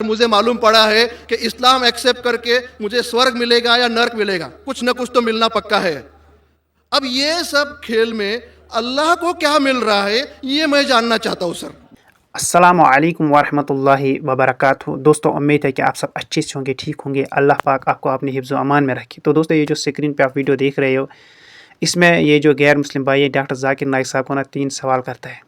मुझे मालूम पड़ा है कि इस्लाम एक्सेप्ट करके मुझे स्वर्ग मिलेगा या नर्क मिलेगा, कुछ ना कुछ तो मिलना पक्का है। अब ये सब खेल में अल्लाह को क्या मिल रहा है ये मैं जानना चाहता हूँ सर। अस्सलामु अलैकुम वरहमतुल्लाहि वबरकातुहू। दोस्तों, उम्मीद है कि आप सब अच्छे से होंगे, ठीक होंगे। अल्लाह पाक आपको अपने हिफ्ज़ व अमान में रखे। तो दोस्तों, ये जो स्क्रीन पे आप वीडियो देख रहे हो, इसमें ये जो गैर मुस्लिम भाई है डॉक्टर जाकिर नाइक साहब को ना 3 सवाल करता है।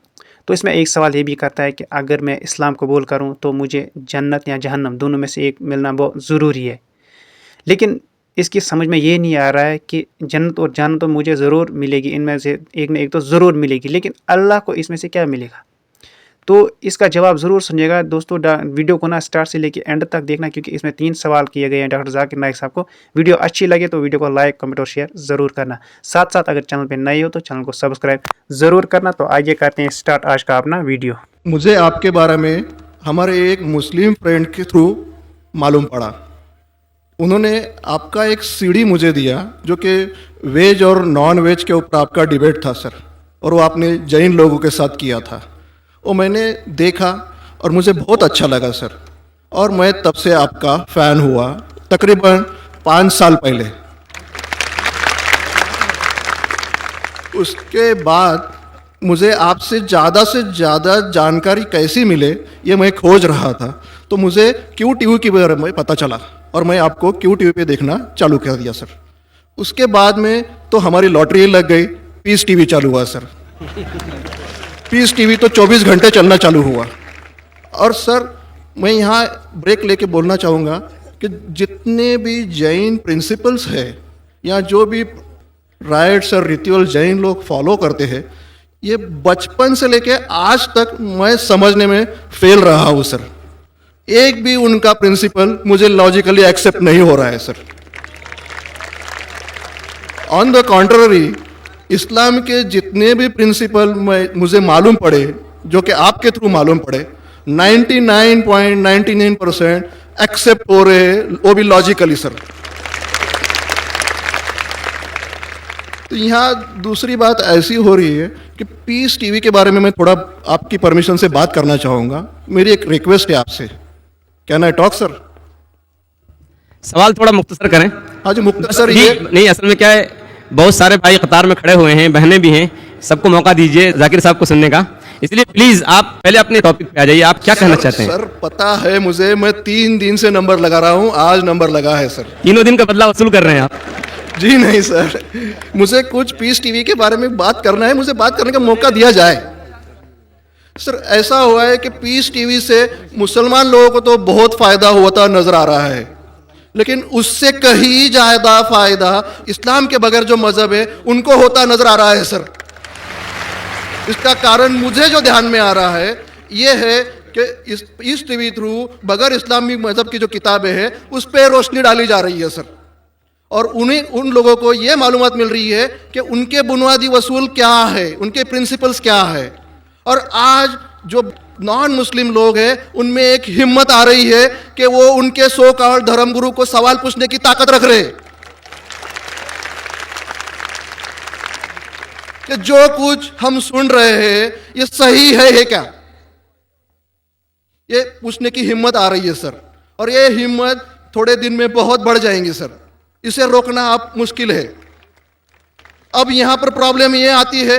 तो इसमें एक सवाल ये भी करता है कि अगर मैं इस्लाम कबूल करूँ तो मुझे जन्नत या जहन्नम दोनों में से एक मिलना बहुत ज़रूरी है। लेकिन इसकी समझ में ये नहीं आ रहा है कि जन्नत और जहन्नम तो मुझे ज़रूर मिलेगी, इनमें से एक न एक तो ज़रूर मिलेगी, लेकिन अल्लाह को इसमें से क्या मिलेगा? तो इसका जवाब ज़रूर सुनिएगा दोस्तों। वीडियो को ना स्टार्ट से लेके एंड तक देखना, क्योंकि इसमें 3 सवाल किए गए हैं डॉक्टर जाकिर नाइक साहब को। वीडियो अच्छी लगे तो वीडियो को लाइक, कमेंट और शेयर ज़रूर करना। साथ साथ अगर चैनल पे नए हो तो चैनल को सब्सक्राइब ज़रूर करना। तो आइए करते हैं स्टार्ट आज का अपना वीडियो। मुझे आपके बारे में हमारे एक मुस्लिम फ्रेंड के थ्रू मालूम पड़ा। उन्होंने आपका एक सीडी मुझे दिया जो कि वेज और नॉन वेज के ऊपर आपका डिबेट था सर, और वो आपने जैन लोगों के साथ किया था। वो मैंने देखा और मुझे बहुत अच्छा लगा सर, और मैं तब से आपका फ़ैन हुआ तकरीबन 5 साल पहले। उसके बाद मुझे आपसे ज़्यादा जानकारी कैसी मिले ये मैं खोज रहा था, तो मुझे क्यू टीवी के बारे में पता चला और मैं आपको क्यू टीवी पे देखना चालू कर दिया सर। उसके बाद में तो हमारी लॉटरी लग गई, पीस टीवी चालू हुआ सर। पीस टीवी तो 24 घंटे चलना चालू हुआ। और सर मैं यहाँ ब्रेक लेके बोलना चाहूँगा कि जितने भी जैन प्रिंसिपल्स है या जो भी राइट्स और रिचुअल जैन लोग फॉलो करते हैं, ये बचपन से लेके आज तक मैं समझने में फेल रहा हूँ सर। एक भी उनका प्रिंसिपल मुझे लॉजिकली एक्सेप्ट नहीं हो रहा है सर। ऑन द कॉन्ट्ररी, इस्लाम के जितने भी प्रिंसिपल मुझे मालूम पड़े, जो कि आपके थ्रू मालूम पड़े, 99.99% एक्सेप्ट हो रहे हैं, वो भी लॉजिकली सर। तो यहाँ दूसरी बात ऐसी हो रही है कि पीस टीवी के बारे में मैं थोड़ा आपकी परमिशन से बात करना चाहूँगा। मेरी एक रिक्वेस्ट है आपसे, कैन आई टॉक सर? सवाल थोड़ा मुख्तसर करें। हाँ जी, मुख्तसर नहीं, ये नहीं, असल में क्या है, बहुत सारे भाई कतार में खड़े हुए हैं, बहनें भी हैं, सबको मौका दीजिए जाकिर साहब को सुनने का। इसलिए प्लीज आप पहले अपने टॉपिक पे आ जाइए, आप क्या कहना चाहते हैं? सर पता है मुझे, मैं 3 दिन से नंबर लगा रहा हूँ, आज नंबर लगा है सर। 3 दिन का बदला वसूल कर रहे हैं आप? जी नहीं सर, मुझे कुछ पीस टीवी के बारे में बात करना है, मुझे बात करने का मौका दिया जाए। सर ऐसा हुआ है कि पीस टीवी से मुसलमान लोगों को तो बहुत फायदा होता नजर आ रहा है, लेकिन उससे कहीं ज्यादा फायदा इस्लाम के बगैर जो मजहब है उनको होता नजर आ रहा है सर। इसका कारण मुझे जो ध्यान में आ रहा है ये है कि इस टीवी थ्रू बगैर इस्लामी मजहब की जो किताबें हैं उस पर रोशनी डाली जा रही है सर, और उन लोगों को ये मालूमात मिल रही है कि उनके बुनियादी वसूल क्या है, उनके प्रिंसिपल्स क्या है। और आज जो नॉन मुस्लिम लोग हैं उनमें एक हिम्मत आ रही है कि वो उनके सो कॉल्ड धर्मगुरु को सवाल पूछने की ताकत रख रहे हैं कि जो कुछ हम सुन रहे हैं ये सही है क्या, ये पूछने की हिम्मत आ रही है सर। और ये हिम्मत थोड़े दिन में बहुत बढ़ जाएंगी सर, इसे रोकना आप मुश्किल है। अब यहां पर प्रॉब्लम ये आती है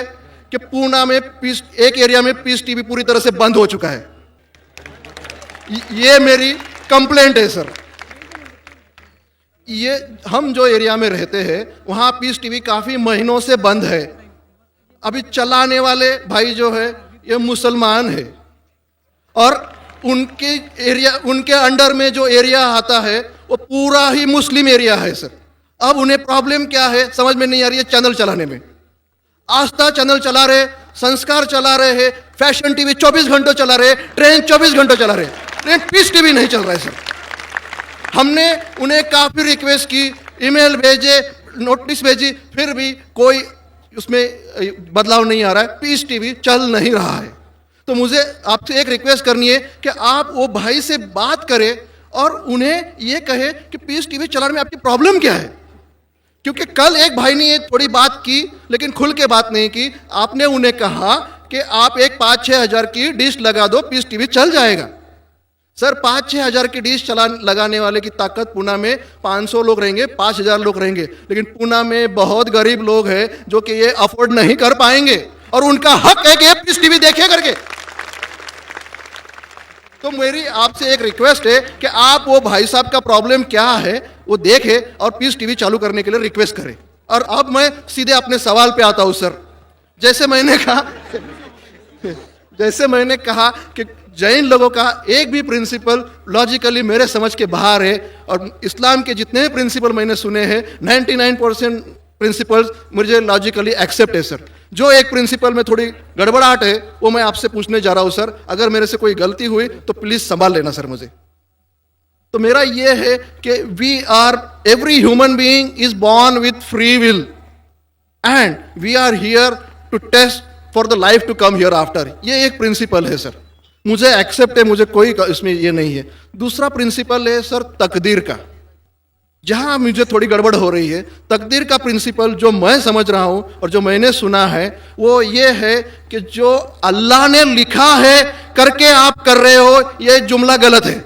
कि पूना में एक एरिया में पीस टीवी पूरी तरह से बंद हो चुका है। ये मेरी कंप्लेंट है सर। ये हम जो एरिया में रहते हैं वहां पीस टीवी काफी महीनों से बंद है। अभी चलाने वाले भाई जो है ये मुसलमान है, और उनके अंडर में जो एरिया आता है वो पूरा ही मुस्लिम एरिया है सर। अब उन्हें प्रॉब्लम क्या है समझ में नहीं आ रही है। चैनल चलाने में आस्था चैनल चला रहे, संस्कार चला रहे हैं, फैशन टीवी 24 घंटों चला रहे, ट्रेन 24 घंटों चला रहे, लेकिन पीस टीवी नहीं चल रहा है सर। हमने उन्हें काफी रिक्वेस्ट की, ईमेल भेजे, नोटिस भेजी, फिर भी कोई उसमें बदलाव नहीं आ रहा है, पीस टीवी चल नहीं रहा है। तो मुझे आपसे एक रिक्वेस्ट करनी है कि आप वो भाई से बात करें और उन्हें ये कहे कि पीस टीवी चलाने में आपकी प्रॉब्लम क्या है। क्योंकि कल एक भाई ने ये थोड़ी बात की लेकिन खुल के बात नहीं की। आपने उन्हें कहा कि आप एक 5-6 हज़ार की डिश लगा दो, पीस टीवी चल जाएगा। सर 5-6 हजार की डिश चला लगाने वाले की ताकत पूना में 500 लोग रहेंगे, 5000 लोग रहेंगे, लेकिन पूना में बहुत गरीब लोग हैं जो कि ये अफोर्ड नहीं कर पाएंगे और उनका हक है कि ये पीस टीवी देखे करके। तो मेरी आपसे एक रिक्वेस्ट है कि आप वो भाई साहब का प्रॉब्लम क्या है वो देखें और पीस टीवी चालू करने के लिए रिक्वेस्ट करें। और अब मैं सीधे अपने सवाल पे आता हूं सर। जैसे मैंने कहा कि जैन लोगों का एक भी प्रिंसिपल लॉजिकली मेरे समझ के बाहर है, और इस्लाम के जितने भी प्रिंसिपल मैंने सुने हैं 99% प्रिंसिपल्स मुझे लॉजिकली एक्सेप्ट है सर। जो एक प्रिंसिपल में थोड़ी गड़बड़ाहट है वो मैं आपसे पूछने जा रहा हूं सर। अगर मेरे से कोई गलती हुई तो प्लीज संभाल लेना सर मुझे। तो मेरा ये है कि every human being is born with free will and we are here to test for the life to come hereafter. ये एक प्रिंसिपल है सर, मुझे एक्सेप्ट है, मुझे कोई इसमें ये नहीं है। दूसरा प्रिंसिपल है सर तकदीर का, जहां मुझे थोड़ी गड़बड़ हो रही है। तकदीर का प्रिंसिपल जो मैं समझ रहा हूं और जो मैंने सुना है वो ये है कि जो अल्लाह ने लिखा है करके आप कर रहे हो, ये जुमला गलत है।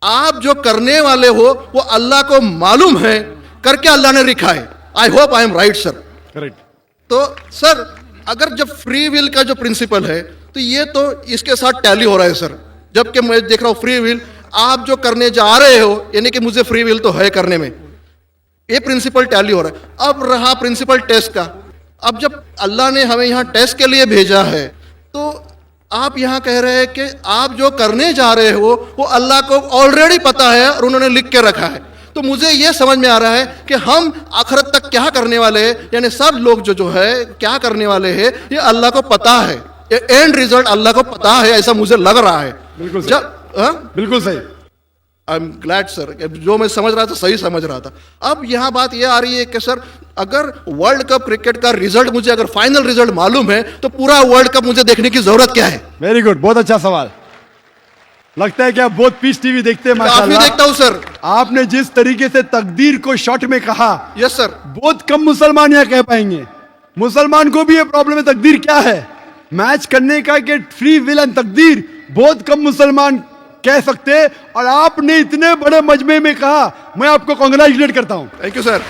आप जो करने वाले हो वो अल्लाह को मालूम है करके अल्लाह ने लिखा है। I hope I am right sir. Correct. तो सर अगर जब फ्री विल का जो प्रिंसिपल है तो ये तो इसके साथ टैली हो रहा है सर। जबकि मैं देख रहा हूं फ्री विल आप जो करने जा रहे हो, यानी कि मुझे फ्री विल तो है करने में, ये प्रिंसिपल टैली हो रहा है। अब रहा प्रिंसिपल टेस्ट का। अब जब अल्लाह ने हमें यहाँ टेस्ट के लिए भेजा है तो आप यहाँ कह रहे हैं कि आप जो करने जा रहे हो वो अल्लाह को ऑलरेडी पता है और उन्होंने लिख के रखा है। तो मुझे ये समझ में आ रहा है कि हम आखिरत तक क्या करने वाले हैं, यानी सब लोग जो है क्या करने वाले हैं ये अल्लाह को पता है, ये एंड रिजल्ट अल्लाह को पता है, ऐसा मुझे लग रहा है। बिल्कुल सही। बिल्कुल सही। आई एम ग्लैड सर, जो मैं समझ रहा था सही समझ रहा था। अब यहाँ बात यह आ रही है कि सर अगर वर्ल्ड कप क्रिकेट का रिजल्ट मुझे अगर फाइनल रिजल्ट मालूम है तो पूरा वर्ल्ड कप मुझे देखने की जरूरत क्या है? वेरी गुड, बहुत अच्छा सवाल। लगता है कि आप बहुत पीस टीवी देखते हैं। काफी देखता हूं सर। आपने जिस तरीके से तकदीर को शॉर्ट में कहा, यस सर, बहुत कम मुसलमान यह कह पाएंगे। मुसलमान को भी ये प्रॉब्लम है तकदीर क्या है, मैच करने का कि फ्री विल एंड तकदीर बहुत कम मुसलमान कह सकते हैं। और आपने इतने बड़े मजमे में कहा, मैं आपको कांग्रेचुलेट करता हूं। Thank you sir.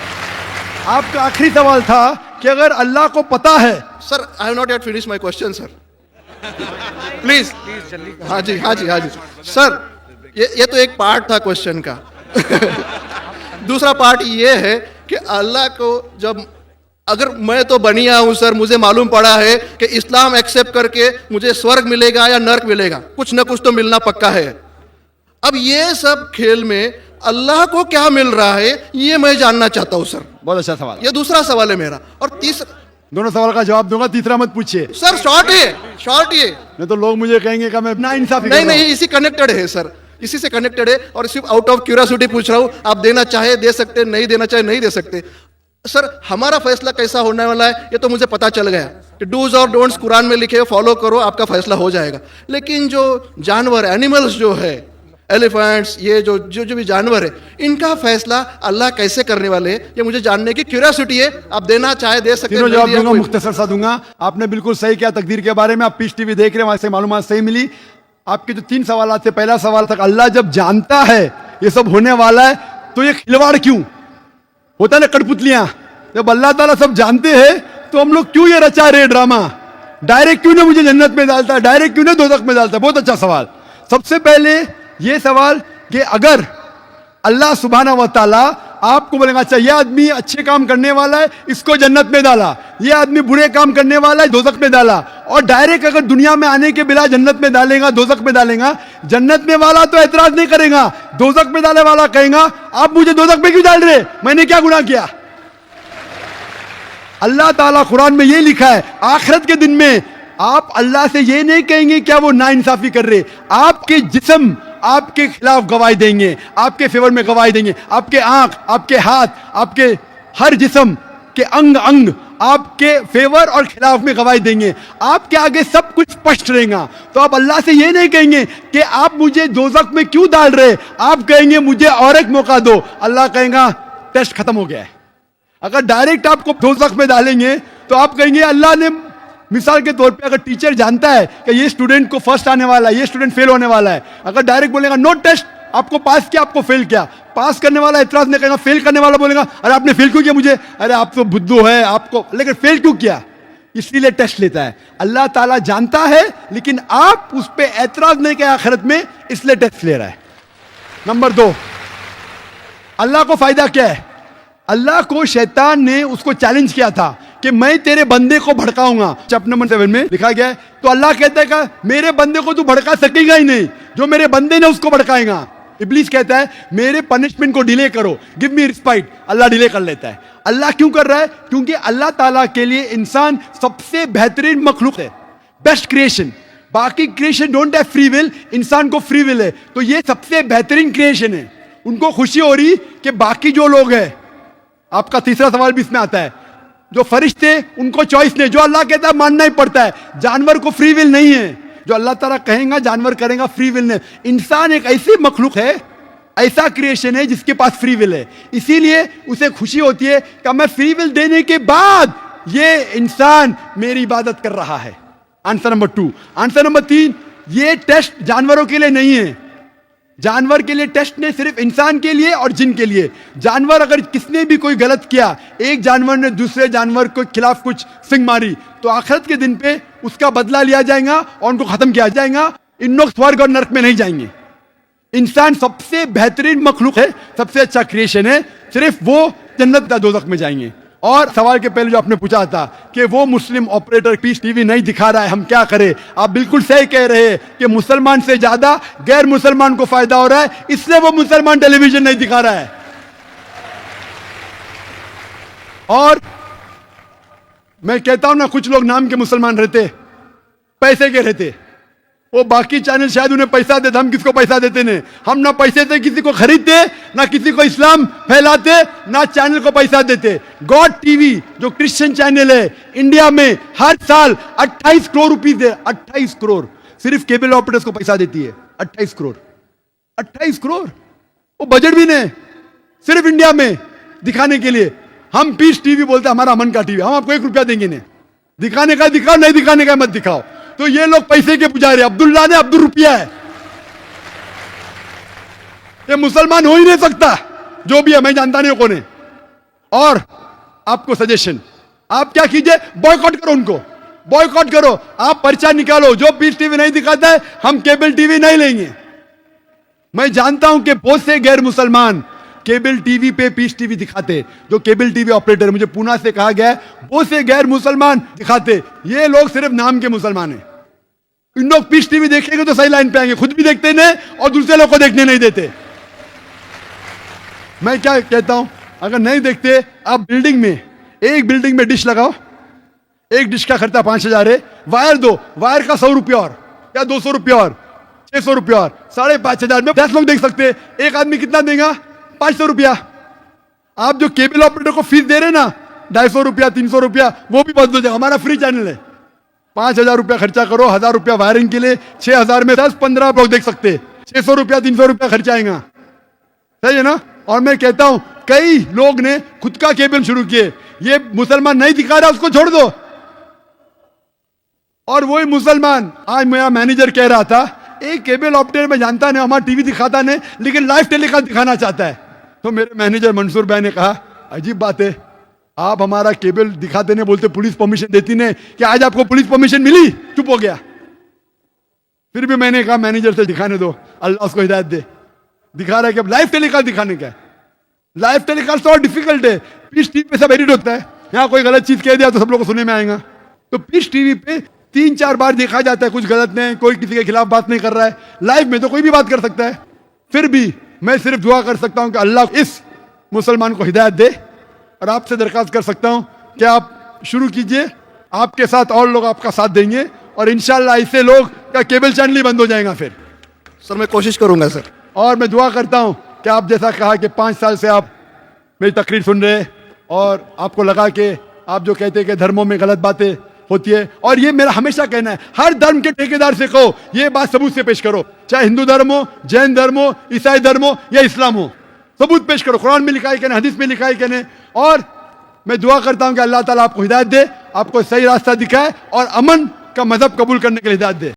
आपका आखिरी सवाल था कि अगर अल्लाह को पता है। Sir I have not yet finish my question sir, please. हाँ जी हाँ जी हाँ जी सर, ये तो एक पार्ट था क्वेश्चन का। दूसरा पार्ट ये है कि अल्लाह को जब अगर मैं तो बनिया हूं सर, मुझे मालूम पड़ा है कि इस्लाम एक्सेप्ट करके मुझे स्वर्ग मिलेगा या नर्क मिलेगा, कुछ ना कुछ तो मिलना पक्का है। अब ये सब खेल में अल्लाह को क्या मिल रहा है ये मैं जानना चाहता हूं सर। बहुत अच्छा सवाल। ये दूसरा सवाल है मेरा। और तीसरा, दोनों सवाल का जवाब दूंगा, तीसरा मत पूछिए सर। शॉर्ट है, शॉर्ट ये। नहीं तो लोग मुझे कहेंगे कि मैं ना इंसाफी। नहीं, इसी कनेक्टेड है सर, इसी से कनेक्टेड है। और सिर्फ आउट ऑफ क्यूरियोसिटी पूछ रहा हूं, आप देना चाहे दे सकते, नहीं देना चाहे नहीं दे सकते। सर हमारा फैसला कैसा होने वाला है ये तो मुझे पता चल गया कि डूज और डोंट्स कुरान में लिखे, फॉलो करो, आपका फैसला हो जाएगा। लेकिन जो जानवर एनिमल्स जो है, एलिफेंट्स, ये जो भी जानवर है, इनका फैसला अल्लाह कैसे करने वाले हैं ये मुझे जानने की क्यूरियोसिटी है। आप देना चाहे दे सकते हैं। तीनों जवाब दूंगा, मुख्तसर सा दूंगा। आपने बिल्कुल सही किया तकदीर के बारे में। आप पीस टीवी देख रहे हैं, वहां से मालूमात सही मिली। आपके जो 3 सवाल थे, पहला सवाल तक अल्लाह जब जानता है ये सब होने वाला है तो ये खिलवाड़ क्यों होता है ना, कठपुतलियां। जब अल्लाह ताला सब जानते हैं तो हम लोग क्यों ये रचा रहे ड्रामा? डायरेक्ट क्यों ना मुझे जन्नत में डालता, डायरेक्ट क्यों ना दोज़ख में डालता? बहुत अच्छा सवाल। सबसे पहले ये सवाल कि अगर अल्लाह सुब्हाना व तआला आपको बोलेगा अच्छा ये आदमी अच्छे काम करने वाला है, इसको जन्नत में डाला, ये आदमी बुरे काम करने वाला है, दोज़ख में डाला, और डायरेक्ट अगर दुनिया में आने के बिना जन्नत में डालेगा, दोज़ख में डालेगा, जन्नत में वाला तो एतराज नहीं करेगा, दोज़ख में डालने वाला कहेगा आप मुझे दोज़ख में क्यों डाल रहे, मैंने क्या गुनाह किया? अल्लाह ताला कुरान में ये लिखा है, आखिरत के दिन में आप अल्लाह से ये नहीं कहेंगे क्या वो नाइंसाफी कर रहे, आपके जिस्म आपके खिलाफ गवाही देंगे, आपके फेवर में गवाही देंगे, आपके आंख, आपके हाथ, आपके हर जिस्म के अंग अंग आपके फेवर और खिलाफ में गवाही देंगे, आपके आगे सब कुछ स्पष्ट रहेगा। तो आप अल्लाह से ये नहीं कहेंगे कि आप मुझे दोज़ख में क्यों डाल रहे, आप कहेंगे मुझे और एक मौका दो। अल्लाह कहेगा टेस्ट खत्म हो गया है। अगर डायरेक्ट आपको दोज़ख में डालेंगे तो आप कहेंगे अल्लाह ने मिसाल के तौर पे अगर टीचर जानता है कि ये स्टूडेंट को फर्स्ट आने वाला है, ये स्टूडेंट फेल होने वाला है, अगर डायरेक्ट बोलेगा नो टेस्ट, आपको पास किया, आपको फेल किया, पास करने वाला एतराज नहीं करेगा, फेल करने वाला बोलेगा अरे आपने फेल क्यों किया मुझे, अरे आप तो बुद्धू है आपको, लेकिन फेल क्यों किया, इसलिए टेस्ट लेता है। अल्लाह ताला जानता है लेकिन आप उस पर एतराज नहीं किया आखिरत में, इसलिए टेस्ट ले रहा है। नंबर 2, अल्लाह को फायदा क्या है? अल्लाह को शैतान ने उसको चैलेंज किया था कि मैं तेरे बंदे को भड़काऊंगा। चैप्टर नंबर 7 में लिखा गया है, तो अल्लाह कहता है कि मेरे बंदे को तू भड़का सकेगा ही नहीं, जो मेरे बंदे ने उसको भड़काएगा। इब्लीस कहता है मेरे पनिशमेंट को डिले करो, गिव मी रिस्पाइट, अल्लाह डिले कर लेता है। अल्लाह क्यों कर रहा है? क्योंकि अल्लाह ताला के लिए इंसान सबसे बेहतरीन मखलूक है, बेस्ट क्रिएशन। बाकी creation don't have free will, इंसान को फ्री विल है, तो ये सबसे बेहतरीन क्रिएशन है। उनको खुशी हो रही कि बाकी जो लोग हैं, आपका तीसरा सवाल भी इसमें आता है, जो फरिश्ते उनको चॉइस नहीं, जो अल्लाह कहता है मानना ही पड़ता है। जानवर को फ्री विल नहीं है, जो अल्लाह ताला कहेगा जानवर करेगा, फ्री विल नहीं। इंसान एक ऐसी मखलूक है, ऐसा क्रिएशन है जिसके पास फ्री विल है, इसीलिए उसे खुशी होती है कि मैं फ्री विल देने के बाद ये इंसान मेरी इबादत कर रहा है। Answer number 2। आंसर नंबर 3, ये टेस्ट जानवरों के लिए नहीं है। जानवर के लिए टेस्ट नहीं, सिर्फ इंसान के लिए और जिन के लिए। जानवर अगर किसने भी कोई गलत किया, एक जानवर ने दूसरे जानवर के खिलाफ कुछ सिंग मारी, तो आखिरत के दिन पे उसका बदला लिया जाएगा और उनको खत्म किया जाएगा। इन लोग स्वर्ग और नरक में नहीं जाएंगे। इंसान सबसे बेहतरीन मखलूक है, सबसे अच्छा क्रिएशन है, सिर्फ वो जन्नत या दोज़ख में जाएंगे। और सवाल के पहले जो आपने पूछा था कि वो मुस्लिम ऑपरेटर पीस टीवी नहीं दिखा रहा है, हम क्या करें? आप बिल्कुल सही कह रहे हैं कि मुसलमान से ज्यादा गैर मुसलमान को फायदा हो रहा है, इसलिए वो मुसलमान टेलीविजन नहीं दिखा रहा है। और मैं कहता हूं ना, कुछ लोग नाम के मुसलमान रहते, पैसे के रहते, वो बाकी चैनल शायद उन्हें पैसा देते, हम किसको पैसा देते नहीं। हम ना पैसे से किसी को खरीदते, ना किसी को इस्लाम फैलाते, ना चैनल को पैसा देते। गॉड टीवी जो क्रिश्चियन चैनल है इंडिया में, हर साल 28 करोड़ रुपीस दे, 28 करोड़ सिर्फ केबल ऑपरेटर्स को पैसा देती है। 28 करोड़, 28 करोड़, वो बजट भी नहीं, सिर्फ इंडिया में दिखाने के लिए। हम पीस टीवी बोलते हमारा मन का टीवी, हम आपको 1 रुपया देंगे नहीं, दिखाने का दिखाओ, नहीं दिखाने का मत दिखाओ। तो ये लोग पैसे के पुजारी, अब्दुल्ला ने अब्दुल रुपया है, ये मुसलमान हो ही नहीं सकता, जो भी है, मैं जानता नहीं कौन है। और आपको सजेशन, आप क्या कीजिए, बॉयकॉट करो उनको, बॉयकॉट करो, आप पर्चा निकालो, जो पीस टीवी नहीं दिखाता है हम केबल टीवी नहीं लेंगे। मैं जानता हूं कि बहुत से गैर मुसलमान केबल टीवी पे पीस टीवी दिखाते, जो केबल टीवी ऑपरेटर, मुझे पूना से कहा गया है, बहुत से गैर मुसलमान दिखाते, ये लोग सिर्फ नाम के मुसलमान हैं। इन लोग पीस टीवी देखेंगे तो सही लाइन पे आएंगे, खुद भी देखते नहीं और दूसरे लोग को देखने नहीं देते। मैं क्या कहता हूं, अगर नहीं देखते, आप बिल्डिंग में, एक बिल्डिंग में डिश लगाओ, एक डिश का खर्चा 5000 है, वायर दो, वायर का 100 रुपया और, या 200 रुपया और, 600 रुपया और, 5500 में 10 लोग देख सकते। एक आदमी कितना देगा? 500 रुपया। आप जो केबल ऑपरेटर को फीस दे रहे ना, 250 रुपया, 300 रुपया, वो भी बंद हो जाएगा। हमारा फ्री चैनल है, 5000 रुपया खर्चा करो, 1000 रुपया वायरिंग के लिए, 6000 में 10-15 लोग देख सकते, 600 रुपया 300 रुपया खर्चा आएगा, सही है ना? और मैं कहता हूं कई लोग ने खुद का केबल शुरू किए, ये मुसलमान नहीं दिखा रहा, उसको छोड़ दो। और वही मुसलमान, आज मेरा मैनेजर कह रहा था, एक केबल ऑपरेटर में जानता नहीं, हमारा टीवी दिखाता नहीं, लेकिन लाइव टेलीकास्ट दिखाना चाहता है। तो मेरे मैनेजर मंसूर भाई ने कहा, अजीब बात है, आप हमारा केबल दिखाते नहीं, बोलते पुलिस परमिशन देती नहीं, कि आज आपको पुलिस परमिशन मिली? चुप हो गया। फिर भी मैंने कहा मैनेजर से दिखाने दो, अल्लाह उसको हिदायत दे। दिखा रहा है कि लाइव टेलीकास्ट दिखाने का है। लाइव टेलीकास्ट तो और डिफिकल्ट है, पीस टीवी पे सब एडिट होता है, यहाँ कोई गलत चीज कह दिया तो सब लोग को सुनने में आएगा। तो पीस टीवी पे 3-4 बार देखा जाता है, कुछ गलत नहीं, कोई किसी के खिलाफ बात नहीं कर रहा है। लाइव में तो कोई भी बात कर सकता है। फिर भी मैं सिर्फ दुआ कर सकता हूं कि अल्लाह इस मुसलमान को हिदायत दे, और आपसे दरखास्त कर सकता हूं कि आप शुरू कीजिए, आपके साथ और लोग आपका साथ देंगे, और इंशाल्लाह ऐसे लोग का केबल चैनल ही बंद हो जाएगा फिर। सर मैं कोशिश करूंगा सर। और मैं दुआ करता हूं कि आप जैसा कहा कि 5 साल से आप मेरी तकरीर सुन रहे, और आपको लगा कि आप जो कहते हैं कि धर्मों में गलत बातें होती है, और ये मेरा हमेशा कहना है, हर धर्म के ठेकेदार से कहो, ये बात सबूत से पेश करो, चाहे हिंदू धर्म हो, जैन धर्म हो, ईसाई धर्म हो या इस्लाम हो, सबूत पेश करो, कुरान में लिखा है कि नहीं, हदीस में लिखा है कि नहीं। और मैं दुआ करता हूं कि अल्लाह ताला आपको हिदायत दे, आपको सही रास्ता दिखाए और अमन का मजहब कबूल करने के लिए हिदायत दे।